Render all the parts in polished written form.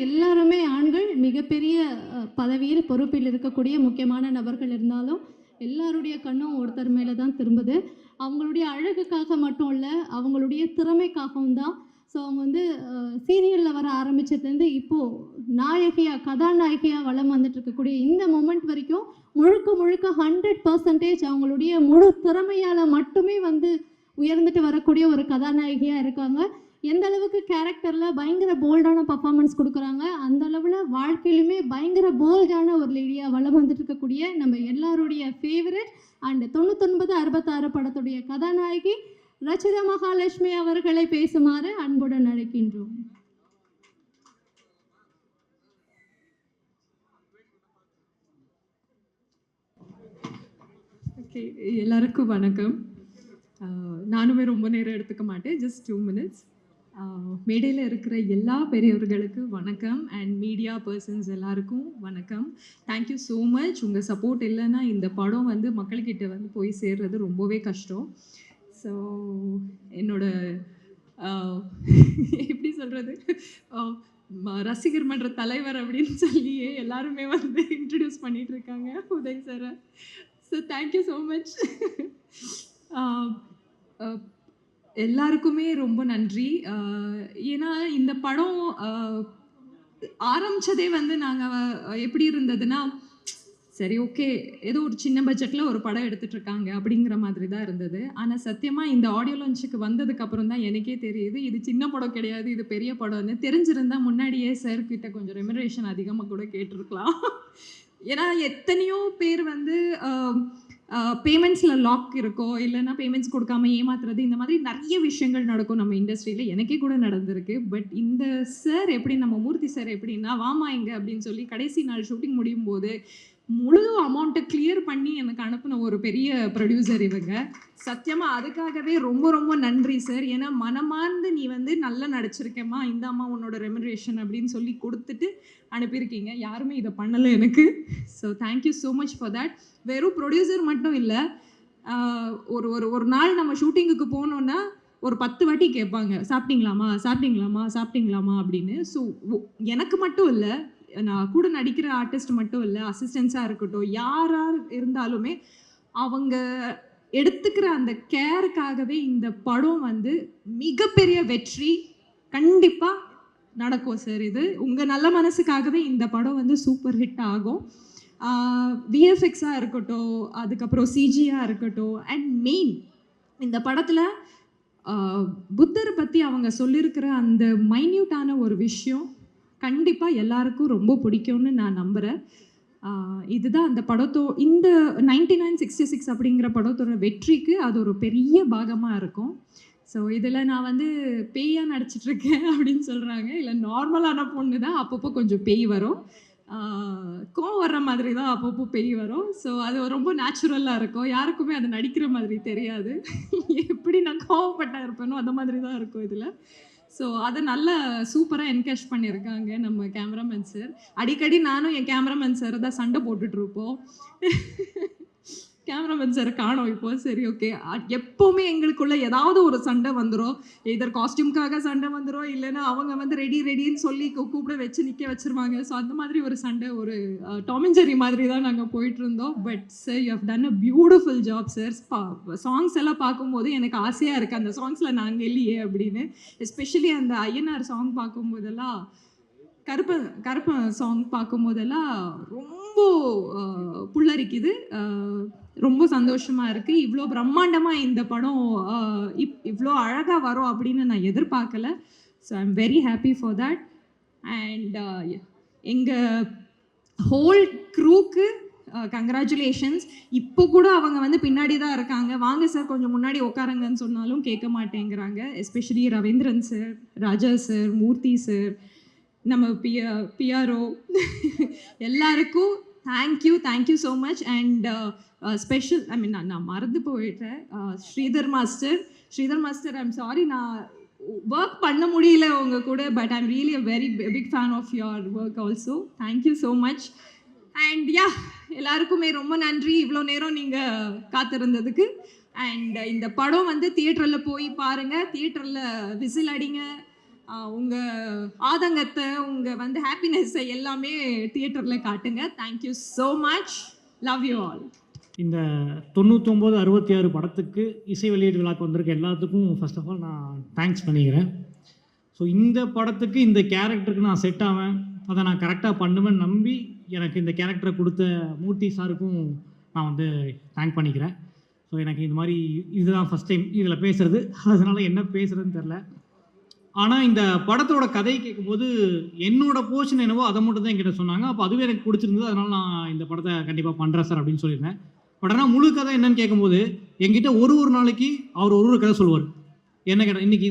எல்லாருமே ஆண்கள். மிகப்பெரிய பதவியில் பொறுப்பில் இருக்கக்கூடிய முக்கியமான நபர்கள் இருந்தாலும் எல்லாருடைய கண்ணும் ஒருத்தர் மேலே தான் திரும்புது. அவங்களுடைய அழகுக்காக மட்டும் இல்லை, அவங்களுடைய திறமைக்காகவும் தான். ஸோ அவங்க வந்து சீரியலில் வர ஆரம்பித்ததுலேருந்து இப்போது நாயகியாக கதாநாயகியாக வளம் வந்துட்டு இருக்கக்கூடிய இந்த மொமெண்ட் வரைக்கும் முழுக்க முழுக்க 100% அவங்களுடைய முழு திறமையால் மட்டுமே வந்து உயர்ந்துட்டு வரக்கூடிய ஒரு கதாநாயகியாக இருக்காங்க. எந்த அளவுக்கு கேரக்டரில் பயங்கர போல்டான பர்ஃபார்மன்ஸ் கொடுக்குறாங்க, அந்த அளவில் வாழ்க்கையிலுமே பயங்கர போல்டான ஒரு லேடியாக வளம் வந்துட்டு இருக்கக்கூடிய நம்ம எல்லாருடைய ஃபேவரட் அண்ட் 9966 படத்துடைய கதாநாயகி ரச்சிதா மகாலட்சுமி அவர்களை பேசுமாறு அன்புடன் அழைக்கின்றோம். ஓகே, எல்லாருக்கும் வணக்கம். நானுமே ரொம்ப நேரம் எடுத்துக்க மாட்டேன், ஜஸ்ட் 2 minutes. மேடையில் இருக்கிற எல்லா பெரியவர்களுக்கு வணக்கம் அண்ட் மீடியா பர்சன்ஸ் எல்லாருக்கும் வணக்கம். Thank you so much. உங்கள் சப்போர்ட் இல்லைன்னா இந்த படம் வந்து மக்கள்கிட்ட வந்து போய் சேர்றது ரொம்பவே கஷ்டம். ஸோ என்னோட எப்படி சொல்கிறது, ரசிகர் மன்ற தலைவர் அப்படின்னு சொல்லியே எல்லாருமே வந்து இன்ட்ரடியூஸ் பண்ணிகிட்டு இருக்காங்க உதய் சாரை. So thank you so much. எல்லாருக்குமே ரொம்ப நன்றி. ஏன்னா இந்த படம் ஆரம்பித்ததே வந்து நாங்கள் எப்படி இருந்ததுன்னா, சரி ஓகே ஏதோ ஒரு சின்ன பட்ஜெட்டில் ஒரு படம் எடுத்துகிட்ருக்காங்க அப்படிங்கிற மாதிரி தான் இருந்தது. ஆனால் சத்தியமாக இந்த ஆடியோ லான்ச்சுக்கு வந்ததுக்கப்புறம் தான் எனக்கே தெரியுது இது சின்ன படம் கிடையாது, இது பெரிய படம்னு. தெரிஞ்சிருந்தால் முன்னாடியே சார்கிட்ட கொஞ்சம் ரெமுனரேஷன் அதிகமாக கூட கேட்டிருக்கலாம். ஏன்னா எத்தனையோ பேர் வந்து பேமெண்ட்ஸில் லாக் இருக்கோ, இல்லைன்னா பேமெண்ட்ஸ் கொடுக்காம ஏமாத்துறது, இந்த மாதிரி நிறைய விஷயங்கள் நடக்கும் நம்ம இண்டஸ்ட்ரியில். எனக்கே கூட நடந்திருக்கு. பட் இந்த சார் எப்படி, நம்ம மூர்த்தி சார் எப்படின்னா, வாமா எங்க அப்படின்னு சொல்லி கடைசி நாள் ஷூட்டிங் முடியும் போது முழு அமௌண்ட்டை கிளியர் பண்ணி எனக்கு அனுப்பின ஒரு பெரிய ப்ரொடியூசர் இவங்க. சத்தியமாக அதுக்காகவே ரொம்ப ரொம்ப நன்றி சார். ஏன்னா மனமார்ந்து நீ வந்து நல்லா நடிச்சிருக்கேம்மா, இந்த அம்மா உன்னோட ரெமுனரேஷன் அப்படின்னு சொல்லி கொடுத்துட்டு அனுப்பியிருக்கீங்க. யாருமே இதை பண்ணலை எனக்கு. So thank you so much for that. வெறும் ப்ரொடியூசர் மட்டும் இல்லை, ஒரு ஒரு ஒரு நாள் நம்ம ஷூட்டிங்குக்கு போனோன்னா ஒரு 10 வாட்டி கேட்பாங்க, சாப்பிட்டீங்களாமா சாப்பிட்டீங்களாமா சாப்பிட்டீங்களாமா அப்படின்னு. ஸோ எனக்கு மட்டும் இல்லை, நான் கூட நடிக்கிற ஆர்டிஸ்ட் மட்டும் இல்லை, அசிஸ்டன்ஸாக இருக்கட்டும், யாராக இருந்தாலுமே அவங்க எடுத்துக்கிற அந்த கேருக்காகவே இந்த படம் வந்து மிகப்பெரிய வெற்றி கண்டிப்பாக நடக்கும் சார். இது உங்கள் நல்ல மனசுக்காகவே இந்த படம் வந்து சூப்பர் ஹிட் ஆகும். விஎஃப்எக்ஸாக இருக்கட்டும், அதுக்கப்புறம் சிஜியாக இருக்கட்டும், அண்ட் மெயின் இந்த படத்தில் புத்தரை பற்றி அவங்க சொல்லியிருக்கிற அந்த மைன்யூட்டான ஒரு விஷயம் கண்டிப்பாக எல்லாருக்கும் ரொம்ப பிடிக்கும்னு நான் நம்புகிறேன். இதுதான் அந்த இந்த 9966 அப்படிங்கிற படத்தோட வெற்றிக்கு அது ஒரு பெரிய பாகமாக இருக்கும். ஸோ இதில் நான் வந்து பேயாக நடிச்சிட்ருக்கேன் அப்படின்னு சொல்கிறாங்க. இல்லை, நார்மலான பொண்ணு தான், அப்பப்போ கொஞ்சம் பேய் வரும், கோவம் வர்ற மாதிரி தான் அப்பப்போ பேய் வரும். ஸோ அது ரொம்ப நேச்சுரலாக இருக்கும், யாருக்குமே அது நடிக்கிற மாதிரி தெரியாது. எப்படி நான் கோவப்பட்டா இருப்பேனோ அந்த மாதிரி தான் இருக்கும் இதில். ஸோ அதை நல்லா சூப்பராக என்கேஷ் பண்ணியிருக்காங்க நம்ம கேமராமேன் சார். அடிக்கடி நானும் என் கேமராமேன் சார் தான் சண்டை போட்டுட்ருப்போம். கேமராமேன் சார் காணோம் இப்போ. சரி ஓகே, எப்போவுமே எங்களுக்குள்ள ஏதாவது ஒரு சண்டை வந்துடும். இதர் காஸ்டியூம்காக சண்டை வந்துடும், இல்லைன்னா அவங்க வந்து ரெடின்னு சொல்லி கூப்பிட வச்சு நிற்க வச்சுருவாங்க. ஸோ அந்த மாதிரி ஒரு சண்டை, ஒரு டாம் அண்ட் ஜெர்ரி மாதிரி தான் நாங்கள் போயிட்டுருந்தோம். But sir, you have done a beautiful job sir. Songs எல்லாம் பார்க்கும்போது எனக்கு ஆசையாக இருக்குது அந்த சாங்ஸில் நாங்கள் இல்லையே அப்படின்னு. எஸ்பெஷலி அந்த ஐயனார் சாங் பார்க்கும்போதெல்லாம், கருப்ப சாங் பார்க்கும்போதெல்லாம் ரொம்ப புல்லரிக்குது. ரொம்ப சந்தோஷமாக இருக்குது. இவ்வளோ பிரம்மாண்டமாக இந்த படம் இவ்வளோ அழகாக வரும் அப்படின்னு நான் எதிர்பார்க்கல. So I am very happy for that. And எங்கள் ஹோல் க்ரூக்கு கங்க்ராச்சுலேஷன்ஸ். இப்போ கூட அவங்க வந்து பின்னாடி தான் இருக்காங்க. வாங்க சார் கொஞ்சம் முன்னாடி உட்காருங்கன்னு சொன்னாலும் கேட்க மாட்டேங்கிறாங்க. Especially Ravindran sir, Raja sir, Murthy sir, நம்ம பிஆர்ஓ எல்லாருக்கும் thank you so much. And special, I mean நான் மறந்து போயிட்டேன், ஸ்ரீதர் மாஸ்டர் ஐம் சாரி, நான் ஒர்க் பண்ண முடியல உங்கள் கூட. But I'm really a very big fan of your work also. Thank you so much. And yeah, எல்லாருக்குமே ரொம்ப நன்றி இவ்வளோ நேரம் நீங்கள் காத்திருந்ததுக்கு. அண்ட் இந்த படம் வந்து தியேட்டரில் போய் பாருங்கள், தியேட்டரில் விசில் அடிங்க, உங்கள் ஆதங்கத்தை, உங்கள் வந்து ஹாப்பினஸ்ஸை எல்லாமே தியேட்டரில் காட்டுங்க. Thank you so much. Love you all. இந்த 99 66 படத்துக்கு இசை வெளியீடு விழாக்கு வந்திருக்க எல்லாத்துக்கும் ஃபர்ஸ்ட் ஆஃப் ஆல் நான் தேங்க்ஸ் பண்ணிக்கிறேன். ஸோ இந்த படத்துக்கு இந்த கேரக்டருக்கு நான் செட் ஆவேன், அதை நான் கரெக்டாக பண்ணுவேன் நம்பி எனக்கு இந்த கேரக்டரை கொடுத்த மூர்த்தி சாருக்கும் நான் வந்து தேங்க் பண்ணிக்கிறேன். ஸோ எனக்கு இந்த மாதிரி இதுதான் ஃபஸ்ட் டைம் இதில் பேசுகிறது, அதனால் என்ன பேசுகிறதுன்னு தெரில. ஆனால் இந்த படத்தோட கதையை கேட்கும்போது என்னோட போர்ஷன் என்னவோ அதை மட்டும் தான் என்கிட்ட சொன்னாங்க. அப்போ அதுவே எனக்கு பிடிச்சிருந்தது, அதனால் நான் இந்த படத்தை கண்டிப்பாக பண்ணுறேன் சார் அப்படின்னு சொல்லியிருந்தேன். பட் ஆனால் முழு கதை என்னன்னு கேட்கும்போது என்கிட்ட ஒரு நாளைக்கு அவர் ஒரு கதை சொல்லுவார். என்ன கேட்டால் இன்றைக்கி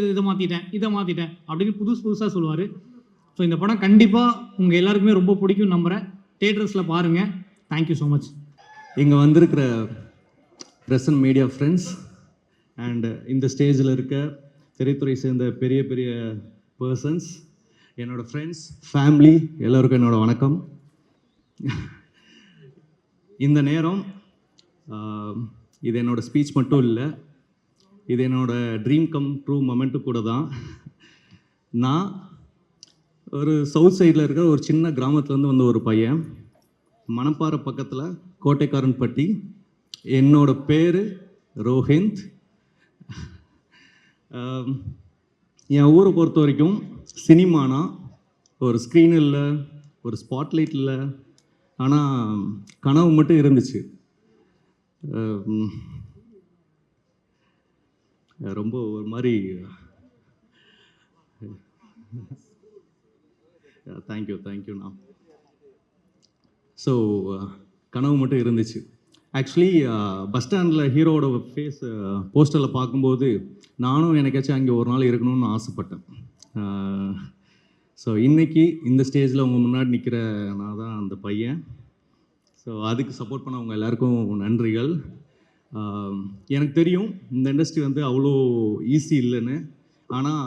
இதை மாற்றிட்டேன் அப்படின்னு புதுசாக சொல்லுவார். ஸோ இந்த படம் கண்டிப்பாக உங்கள் எல்லாருக்குமே ரொம்ப பிடிக்கும் நம்புகிறேன். தியேட்டர்ஸில் பாருங்கள். Thank you so much. இங்கே வந்திருக்கிற ப்ரெசன்ட் மீடியா ஃப்ரெண்ட்ஸ் அண்ட் இந்த ஸ்டேஜில் இருக்க திரைத்துறை சேர்ந்த பெரிய பெரிய பர்சன்ஸ், என்னோடய ஃப்ரெண்ட்ஸ், ஃபேமிலி எல்லோருக்கும் என்னோடய வணக்கம். இந்த நேரம் இது என்னோடய ஸ்பீச் மட்டும் இல்லை, இது என்னோடய ட்ரீம் கம் ட்ரூ மொமெண்ட்டு கூட தான். நான் ஒரு சவுத் சைடில் இருக்கிற ஒரு சின்ன கிராமத்துலேருந்து வந்த ஒரு பையன், மணப்பாறை பக்கத்தில் கோட்டைக்காரன்பட்டி. என்னோட பேர் ரோஹிந்த். என் ஊரை பொறுத்த வரைக்கும் சினிமானா ஒரு ஸ்க்ரீன் இல்லை, ஒரு ஸ்பாட்லைட் இல்லை, ஆனால் கனவு மட்டும் இருந்துச்சு. ரொம்ப ஒரு மாதிரி தேங்க்யூண்ணா. ஸோ கனவு மட்டும் இருந்துச்சு. ஆக்சுவலி பஸ் ஸ்டாண்டில் ஹீரோவோட ஃபேஸ் போஸ்டரில் பார்க்கும்போது நானும் எனக்காச்சும் அங்கே ஒரு நாள் இருக்கணும்னு ஆசைப்பட்டேன். ஸோ இன்றைக்கி இந்த ஸ்டேஜில் உங்கள் முன்னாடி நிற்கிற நான் தான் அந்த பையன். ஸோ அதுக்கு சப்போர்ட் பண்ண அவங்க எல்லாருக்கும் நன்றிகள். எனக்கு தெரியும் இந்த இண்டஸ்ட்ரி வந்து அவ்வளோ ஈஸி இல்லைன்னு, ஆனால்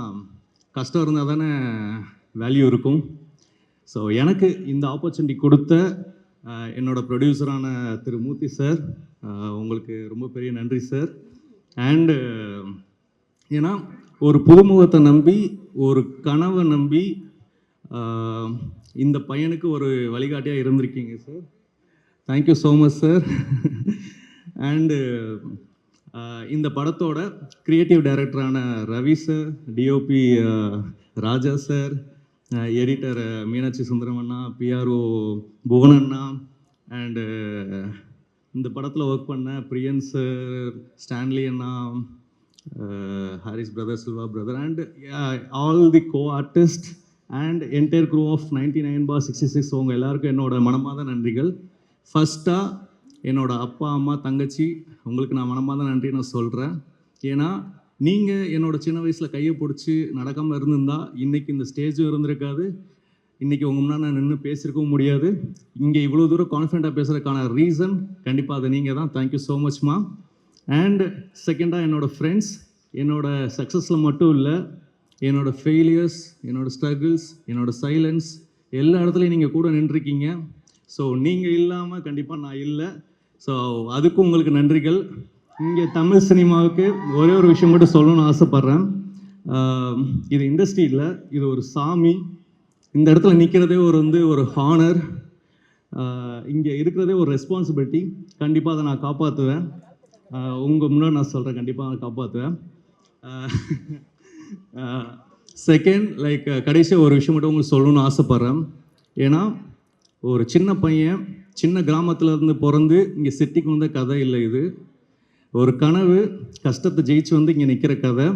கஷ்டம் இருந்தால் தானே வேல்யூ இருக்கும். ஸோ எனக்கு இந்த ஆப்பர்ச்சுனிட்டி கொடுத்த என்னோடய ப்ரொடியூசரான திரு மூர்த்தி சார், உங்களுக்கு ரொம்ப பெரிய நன்றி சார். அண்டு ஏன்னா ஒரு புதுமுகத்தை நம்பி, ஒரு கனவை நம்பி இந்த பையனுக்கு ஒரு வழிகாட்டியாக இருந்திருக்கீங்க sir. Thank you so much sir. And இந்த படத்தோட க்ரியேட்டிவ் டைரக்டரான Ravi sir, DOP Raja sir, editor Meenakshi Sundaram அண்ணா, பிஆர்ஓ புவன் அண்ணா, அண்டு இந்த படத்தில் ஒர்க் பண்ண பிரியன் சார், ஸ்டான்லி அண்ணா, Harris brother, Silva brother, and all the co artist and entire crew of 99/66 உங்கள் எல்லாருக்கும் என்னோட மனமார்ந்த நன்றிகள். ஃபஸ்ட்டாக என்னோட அப்பா, அம்மா, தங்கச்சி, உங்களுக்கு நான் மனமார்ந்த நன்றி நான் சொல்கிறேன். ஏன்னா நீங்கள் என்னோடய சின்ன வயசில் கையை பிடிச்சி நடக்காமல் இருந்திருந்தா இன்றைக்கி இந்த ஸ்டேஜும் இருந்திருக்காது, இன்றைக்கி உங்கள் முன்னாடி நான் நின்று பேசியிருக்கவும் முடியாது. இங்கே இவ்வளோ தூரம் கான்ஃபிடண்ட்டாக பேசுகிறதுக்கான ரீசன் கண்டிப்பாக அது நீங்கள் தான். Thank you so மச்மா. அண்ட் செகண்டாக என்னோடய ஃப்ரெண்ட்ஸ், என்னோடய சக்ஸஸில் மட்டும் இல்லை, என்னோடய ஃபெயிலியர்ஸ், என்னோடய ஸ்ட்ரகிள்ஸ், என்னோடய சைலன்ஸ், எல்லா இடத்துலையும் நீங்கள் கூட நின்றுருக்கீங்க. ஸோ நீங்கள் இல்லாமல் கண்டிப்பாக நான் இல்லை. ஸோ அதுக்கும் உங்களுக்கு நன்றிகள். இங்கே தமிழ் சினிமாவுக்கு ஒரே ஒரு விஷயம் மட்டும் சொல்லணும்னு ஆசைப்பட்றேன். இது இண்டஸ்ட்ரி இல்லை, இது ஒரு சாமி. இந்த இடத்துல நிற்கிறதே ஒரு ஹானர், இங்கே இருக்கிறதே ஒரு ரெஸ்பான்சிபிலிட்டி. கண்டிப்பாக அதை நான் காப்பாற்றுவேன். உங்கள் முன்னாடி நான் சொல்கிறேன், கண்டிப்பாக நான் காப்பாற்றுவேன். செகண்ட், கடைசியாக ஒரு விஷயம் மட்டும் உங்களுக்கு சொல்லணும்னு ஆசைப்பட்றேன். ஏன்னா ஒரு சின்ன பையன் சின்ன கிராமத்தில் இருந்து பிறந்து இங்கே சிட்டிக்கு வந்த கதை இல்லை, இது ஒரு கனவு, கஷ்டத்தை ஜெயிச்சு வந்து இங்கே நிற்கிற கதை.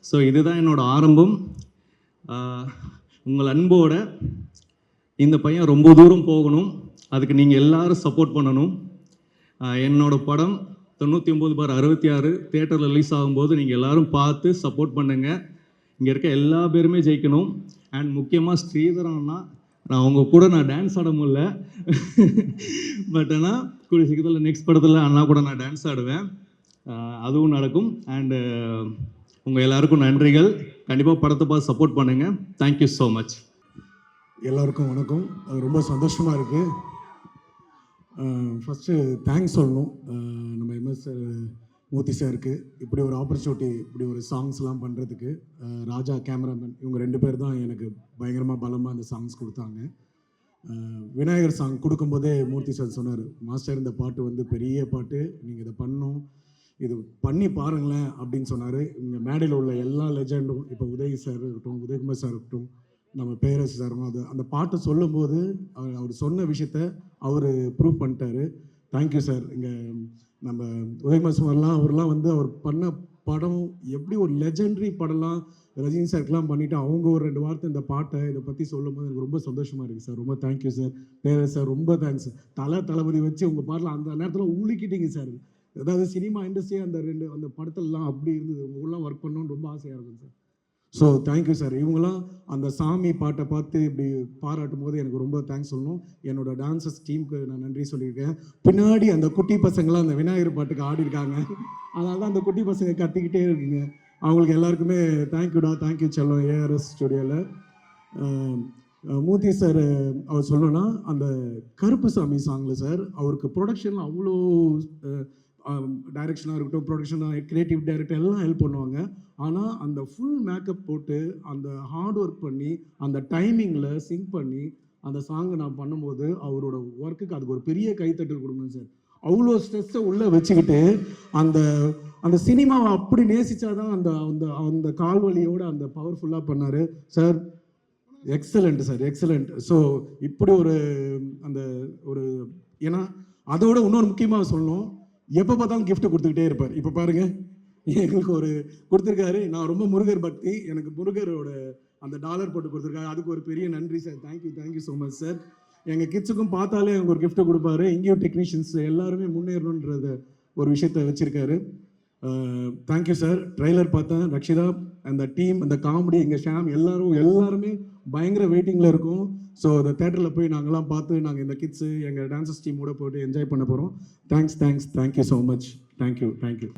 ஸோ இதுதான் என்னோடய ஆரம்பம். உங்கள் அன்போட இந்த பையன் ரொம்ப தூரம் போகணும், அதுக்கு நீங்கள் எல்லோரும் சப்போர்ட் பண்ணணும். என்னோடய படம் 99/66 தியேட்டரில் ரிலீஸ் ஆகும்போது நீங்கள் எல்லோரும் பார்த்து சப்போர்ட் பண்ணுங்கள். இங்கே இருக்க எல்லா பேருமே ஜெயிக்கணும். அண்ட் முக்கியமாக ஸ்ரீதரன்னா, நான் அவங்க கூட நான் டான்ஸ் ஆட முடியல, பட் ஆனால் கூடிய சீக்கிரத்தில் நெக்ஸ்ட் படத்தில் அண்ணா கூட நான் டான்ஸ் ஆடுவேன், அதுவும் நடக்கும். அண்டு உங்கள் எல்லாருக்கும் நன்றிகள். கண்டிப்பாக படத்தை பார்த்து சப்போர்ட் பண்ணுங்கள். Thank you so much. எல்லாருக்கும் வணக்கம். அது ரொம்ப சந்தோஷமாக இருக்குது. ஃபஸ்ட்டு தேங்க்ஸ் சொல்லணும். நம்ம எம்எஸ் சார் மூர்த்தி சாருக்கு இப்படி ஒரு ஆப்பர்ச்சுனிட்டி, இப்படி ஒரு சாங்ஸ்லாம் பண்ணுறதுக்கு ராஜா கேமராமேன் இவங்க 2 பேர் தான் எனக்கு பயங்கரமாக பலமாக அந்த சாங்ஸ் கொடுத்தாங்க. விநாயகர் சாங் கொடுக்கும்போதே மூர்த்தி சார் சொன்னார், மாஸ்டர் இந்த பாட்டு வந்து பெரிய பாட்டு, நீங்கள் இதை பண்ணணும், இது பண்ணி பாருங்களேன் அப்படின்னு சொன்னார். இங்கே மேடையில் உள்ள எல்லா லெஜெண்டும், இப்போ உதய் சார் இருக்கட்டும், உதயகுமார் சார் இருக்கட்டும், நம்ம பேரரசு சாரும், அந்த பாட்டை சொல்லும்போது அவர் சொன்ன விஷயத்த அவர் ப்ரூவ் பண்ணிட்டாரு. Thank you sir. இங்கே நம்ம உதயகுமார் சார்லாம் அவர்லாம் வந்து அவர் பண்ண படம் எப்படி ஒரு லெஜெண்டரி படம்லாம் ரஜினி சார்க்கெலாம் பண்ணிவிட்டு அவங்க ஒரு 2 வார்த்தை இந்த பாட்டை இதை பற்றி சொல்லும் போது எனக்கு ரொம்ப சந்தோஷமாக இருக்குது சார். ரொம்ப தேங்க்யூ சார். பேரரசு சார் ரொம்ப தேங்க்ஸ். தளபதி வச்சு உங்கள் பாட்டில் அந்த நேரத்தில் ஊழிக்கிட்டீங்க சார். அதாவது சினிமா இண்டஸ்ட்ரியே அந்த படத்துலலாம் அப்படி இருந்தது. உங்களெலாம் ஒர்க் பண்ணணும்னு ரொம்ப ஆசையாக இருக்கும் சார். So thank you sir. இவங்களாம் அந்த சாமி பாட்டை பார்த்து இப்படி பாராட்டும் போது எனக்கு ரொம்ப தேங்க்ஸ் சொல்லணும். என்னோடய டான்ஸர்ஸ் டீமுக்கு நான் நன்றி சொல்லியிருக்கேன். பின்னாடி அந்த குட்டி பசங்களாம் அந்த விநாயகர் பாட்டுக்கு ஆடி இருக்காங்க. அதனால தான் அந்த குட்டி பசங்க கத்திக்கிட்டே இருக்குங்க. அவங்களுக்கு எல்லாருக்குமே தேங்க்யூடா, தேங்க்யூ செல்லம். ஏஆர்எஸ் ஸ்டுடியோவில் மூர்த்தி சார் அவர் சொல்லணும்னா, அந்த கருப்புசாமி சாங்கில் சார் அவருக்கு ப்ரொடக்ஷனில் அவ்வளோ டைரக்ஷனாக இருக்கட்டும், ப்ரொடக்ஷனாக, கிரியேட்டிவ் டைரக்டர் எல்லாம் ஹெல்ப் பண்ணுவாங்க. ஆனால் அந்த ஃபுல் மேக்கப் போட்டு அந்த ஹார்ட் ஒர்க் பண்ணி அந்த டைமிங்கில் சிங்க் பண்ணி அந்த சாங்கை நான் பண்ணும்போது அவரோட ஒர்க்குக்கு அதுக்கு ஒரு பெரிய கைத்தட்டல் கொடுக்கணும் சார். அவ்வளோ ஸ்ட்ரெஸ்ஸை உள்ளே வச்சுக்கிட்டு அந்த அந்த சினிமாவை அப்படி நேசித்தாதான் அந்த அந்த அந்த கால்வலியோடு அந்த பவர்ஃபுல்லாக பண்ணார் sir. Excellent sir, excellent. So இப்படி ஒரு அந்த ஒரு ஏன்னா அதோட இன்னொரு முக்கியமாக சொல்லணும், எப்போ பார்த்தாலும் கிஃப்ட் கொடுத்துக்கிட்டே இருப்பார். இப்போ பாருங்கள், எங்களுக்கு ஒரு கொடுத்துருக்காரு. நான் ரொம்ப முருகர் பக்தி, எனக்கு முருகரோட அந்த டாலர் போட்டு கொடுத்துருக்காரு. அதுக்கு ஒரு பெரிய நன்றி sir. Thank you, thank you so much sir. எங்கள் கிட்ஸுக்கும் பார்த்தாலே எனக்கு ஒரு கிஃப்ட்டை கொடுப்பாரு. இங்கேயும் டெக்னீஷியன்ஸ் எல்லாருமே முன்னேறணுன்றத ஒரு விஷயத்த வச்சுருக்காரு. Thank you sir. ட்ரெய்லர் பார்த்தேன், ரக்ஷிதா அந்த டீம், அந்த காமெடி, எங்கள் ஷாம் எல்லாருமே பயங்கர வெயிட்டிங்கில் இருக்கும். ஸோ அந்த தேட்டரில் போய் நாங்கள்லாம் பார்த்து நாங்கள் இந்த கிட்ஸு எங்கள் டான்சர்ஸ் டீமோட போய்ட்டு என்ஜாய் பண்ண போகிறோம். Thank you so much. தேங்க்யூ.